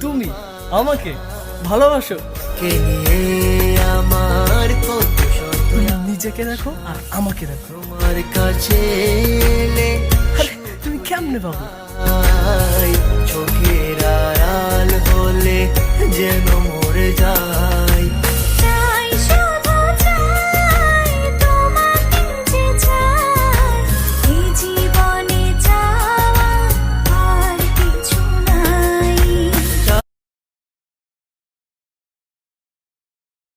তুমি আমাকে ভালোবাসো? কে নিয়ে আমার কত শত নিজেকে দেখো আর আমাকে দেখো। তোমার কাছে এলে আরে তুমি কেমনে পাবো? চোখের আড়াল হলে যেন